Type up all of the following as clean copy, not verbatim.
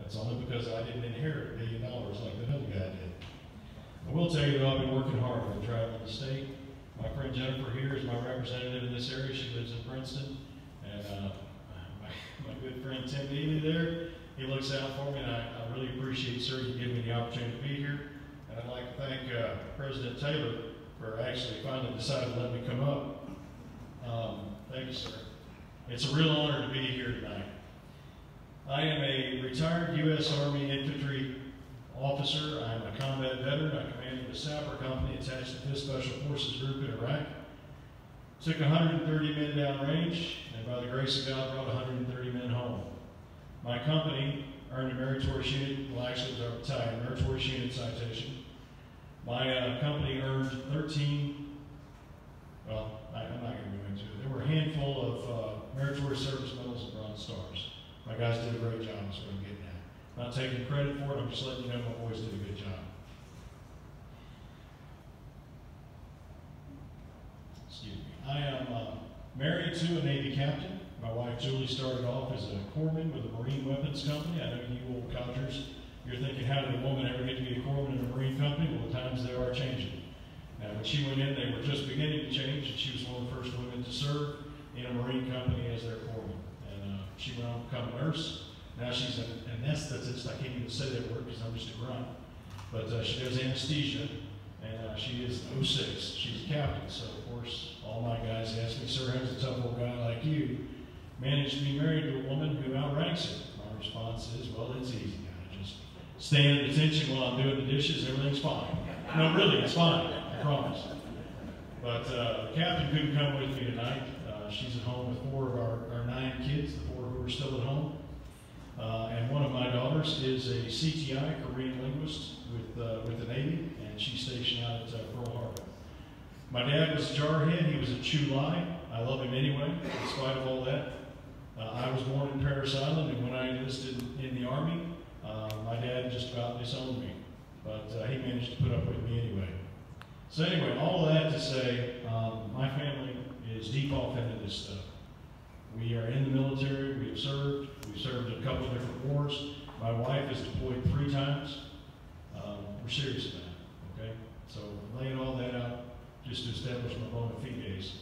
That's only because I didn't inherit $1 million like that other guy did. I will tell you that I've been working hard to travel the state. My friend Jennifer here is my representative in this area. She lives in Princeton. And my good friend Tim Neely there, he looks out for me, and I really appreciate, sir, you giving me the opportunity to be here. And I'd like to thank President Taylor for actually finally deciding to let me come up. Thank you, sir. It's a real honor to be here tonight. I am a retired U.S. Army infantry officer. I'm a combat veteran. I commanded the Sapper Company attached to 5th Special Forces Group in Iraq. Took 130 men downrange, and by the grace of God, brought 130 men home. My company earned a meritorious unit, well actually it was our battalion, meritorious unit citation. My company earned 13, well, I'm not going to go into it. There were a handful of meritorious service medals and bronze stars. My guys did a great job, is what I'm getting at. Not taking credit for it, I'm just letting you know my boys did a good job. Excuse me. I am married to a Navy captain. My wife Julie started off as a corpsman with a Marine Weapons Company. I know you old codgers, you're thinking, how did a woman ever get to be a corpsman in a Marine company? Well, the times they are changing. Now, when she went in, they were just beginning to change, and she was one of the first women to serve in a Marine company as their corpsman. And she went on to become a nurse. Now she's an anesthetist. I can't even say that word because I'm just a grunt. But she does anesthesia, and she is 06. She's a captain, so of course, all my guys ask me, sir, how's a tough old guy like you manage to be married to a woman who outranks him? My response is, well, it's easy. I just stand at attention while I'm doing the dishes. Everything's fine. No, really, it's fine. I promise. But the captain couldn't come with me tonight. She's at home with 4 of our 9 kids, the 4 who are still at home. And one of my daughters is a CTI, Korean linguist, with the Navy, and she's stationed out at Pearl Harbor. My dad was a jarhead. He was a Chu Lai. I love him anyway, in spite of all that. I was born in Paris Island, and when I enlisted in the Army, my dad just about disowned me. But he managed to put up with me anyway. So anyway, all of that to say, my family is deep off into this stuff. We are in the military, we've served in a couple of different wars. My wife is deployed 3 times. We're serious about it, okay? So laying all that out just to establish my bona fides,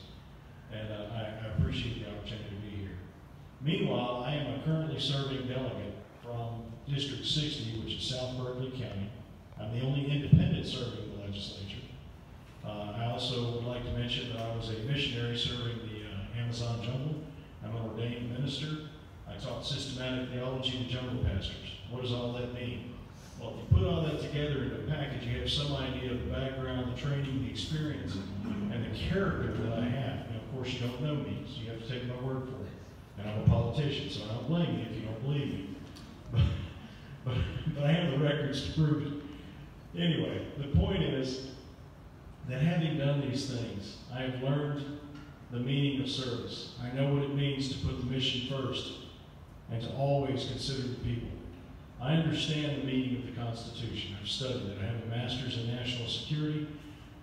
and I appreciate the opportunity to be here. Meanwhile, I am a currently serving delegate from District 60, which is South Berkeley County. I'm the only independent serving in the legislature. I also would like to mention that I was a missionary serving the Amazon jungle. I'm an ordained minister. I taught systematic theology to jungle pastors. What does all that mean? Well, if you put all that together in a package, you have some idea of the background, the training, the experience, and the character that I have. Now, of course, you don't know me, so you have to take my word for it. And I'm a politician, so I don't blame you if you don't believe me. But I have the records to prove it. Anyway, the point is that having done these things, I have learned the meaning of service. I know what it means to put the mission first and to always consider the people. I understand the meaning of the Constitution. I've studied it. I have a master's in national security,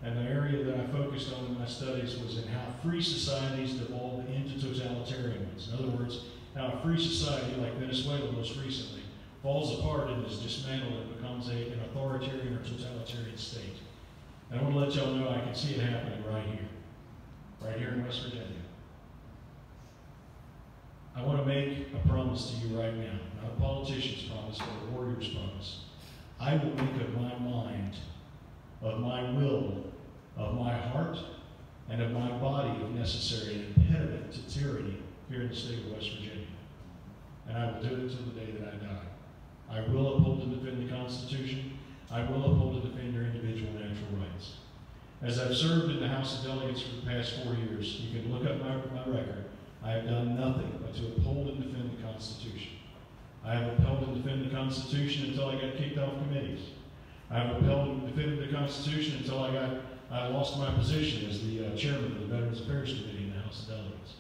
and the area that I focused on in my studies was in how free societies devolve into totalitarian ones. In other words, how a free society like Venezuela most recently falls apart and is dismantled and becomes an authoritarian or totalitarian state. And I want to let y'all know I can see it happening right here in West Virginia. I want to make a promise to you right now, not a politician's promise, but a warrior's promise. I will make of my mind, of my will, of my heart, and of my body, if necessary, an impediment to tyranny here in the state of West Virginia. And I will do it until the day that I die. I will uphold and defend the Constitution. I will uphold and defend your individual natural rights. As I've served in the House of Delegates for the past 4 years, you can look up my record. I have done nothing but to uphold and defend the Constitution. I have upheld and defended the Constitution until I got kicked off committees. I have upheld and defended the Constitution until I lost my position as the chairman of the Veterans Affairs Committee in the House of Delegates.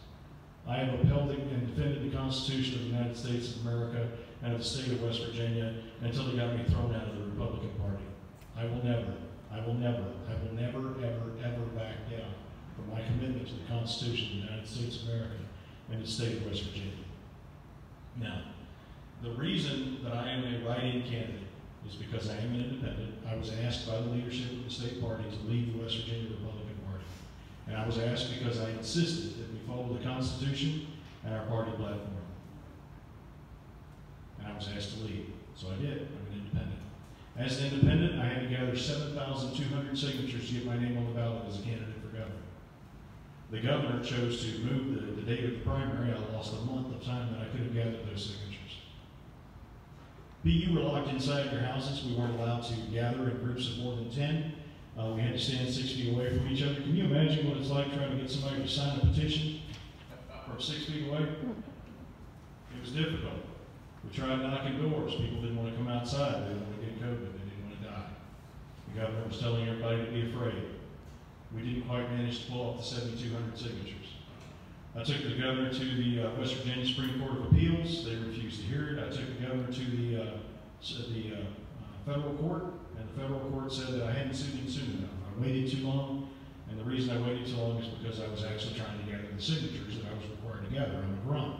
I have upheld and defended the Constitution of the United States of America and of the state of West Virginia until they got me thrown out of the Republican Party. I will never, ever back down from my commitment to the Constitution of the United States of America and the state of West Virginia. Now, The reason that I am a write-in candidate is because I am an independent. I was asked by the leadership of the state party to lead the West Virginia Republican Party. And I was asked because I insisted that we follow the Constitution and our party platform. And I was asked to lead, so I did. I'm an independent. As an independent, I had to gather 7,200 signatures to get my name on the ballot as a candidate for governor. The governor chose to move the date of the primary. I lost a month of time that I could have gathered those signatures. You were locked inside your houses. We weren't allowed to gather in groups of more than 10. We had to stand 6 feet away from each other. Can you imagine what it's like trying to get somebody to sign a petition from 6 feet away? It was difficult. We tried knocking doors. People didn't want to come outside. They didn't want to get COVID. They didn't want to die. The governor was telling everybody to be afraid. We didn't quite manage to pull off the 7,200 signatures. I took the governor to the West Virginia Supreme Court of Appeals. They refused to hear it. I took the governor to the federal court, and the federal court said that I hadn't sued him soon enough. I waited too long, and the reason I waited too long is because I was actually trying to gather the signatures that I was required to gather. I'm a grunt.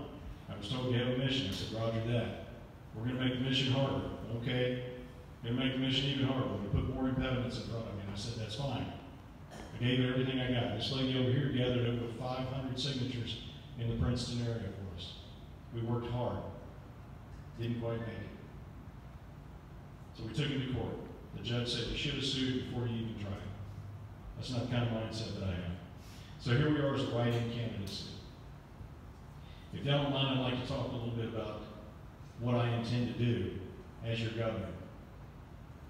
I was told you have a mission. I said, Roger that. We're going to make the mission harder. Okay? We're going to make the mission even harder. We're going to put more impediments in front of me. And I said, that's fine. I gave it everything I got. This lady over here gathered over 500 signatures in the Princeton area for us. We worked hard. Didn't quite make it. So we took him to court. The judge said you should have sued before you even tried. That's not the kind of mindset that I have. So here we are as a write-in candidacy. If y'all don't mind, I'd like to talk a little bit about what I intend to do as your governor.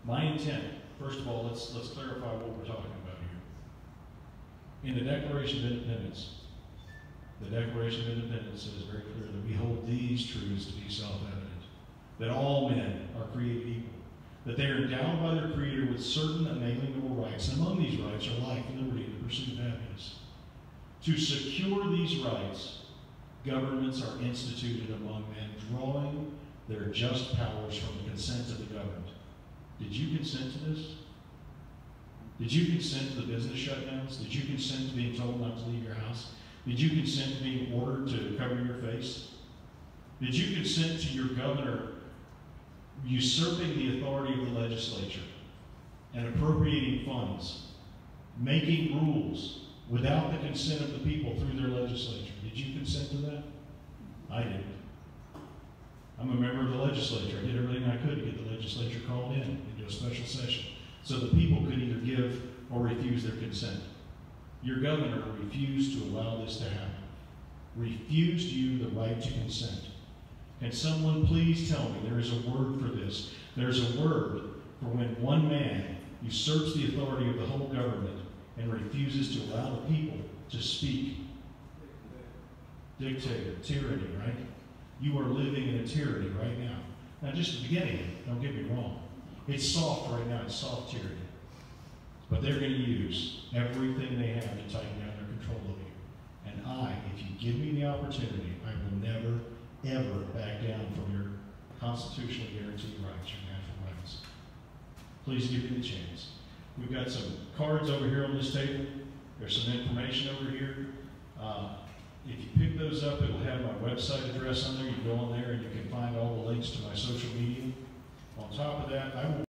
My intent, first of all, let's clarify what we're talking about here. In the Declaration of Independence, the Declaration of Independence says very clear that we hold these truths to be self-evident, that all men are created equal, that they are endowed by their Creator with certain unalienable rights, and among these rights are life, liberty, and the pursuit of happiness. To secure these rights, governments are instituted among men, drawing their just powers from the consent of the governed. Did you consent to this? Did you consent to the business shutdowns? Did you consent to being told not to leave your house? Did you consent to being ordered to cover your face? Did you consent to your governor usurping the authority of the legislature and appropriating funds, making rules without the consent of the people through their legislature? Did you consent to that? I didn't. I'm a member of the legislature. I did everything I could to get the legislature called into a special session so the people could either give or refuse their consent. Your governor refused to allow this to happen. Refused you the right to consent. Can someone please tell me there is a word for this? There's a word for when one man usurps the authority of the whole government and refuses to allow the people to speak. Dictator, tyranny, right? You are living in a tyranny right now. Now, just the beginning, don't get me wrong. It's soft right now, it's soft tyranny. But they're going to use everything they have to tighten down their control of you. And if you give me the opportunity, I will never, ever back down from your constitutionally guaranteed rights, your natural rights. Please give me the chance. We've got some cards over here on this table. There's some information over here. If you pick those up, it'll have my website address on there. You go on there and you can find all the links to my social media. On top of that, I will